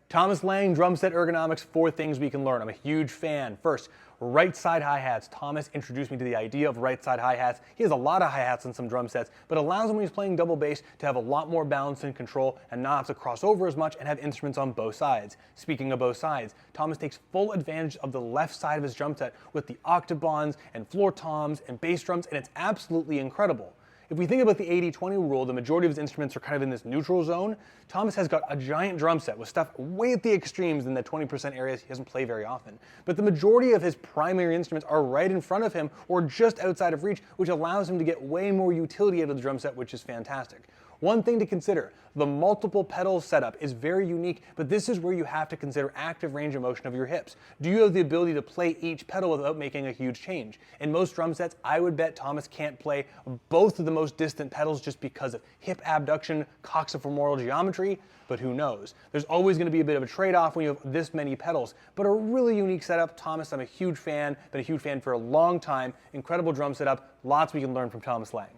Thomas Lang, drum set ergonomics, 4 things we can learn. I'm a huge fan. First, right side hi-hats. Thomas introduced me to the idea of right side hi-hats. He has a lot of hi-hats on some drum sets, but allows him when he's playing double bass to have a lot more balance and control and not have to cross over as much and have instruments on both sides. Speaking of both sides, Thomas takes full advantage of the left side of his drum set with the octobans and floor toms and bass drums, and it's absolutely incredible. If we think about the 80-20 rule, the majority of his instruments are kind of in this neutral zone. Thomas has got a giant drum set with stuff way at the extremes in the 20% areas he doesn't play very often. But the majority of his primary instruments are right in front of him or just outside of reach, which allows him to get way more utility out of the drum set, which is fantastic. One thing to consider, the multiple pedals setup is very unique, but this is where you have to consider active range of motion of your hips. Do you have the ability to play each pedal without making a huge change? In most drum sets, I would bet Thomas can't play both of the most distant pedals just because of hip abduction, coxofemoral geometry, but who knows? There's always going to be a bit of a trade-off when you have this many pedals, but a really unique setup. Thomas, I'm a huge fan, been a huge fan for a long time. Incredible drum setup, lots we can learn from Thomas Lang.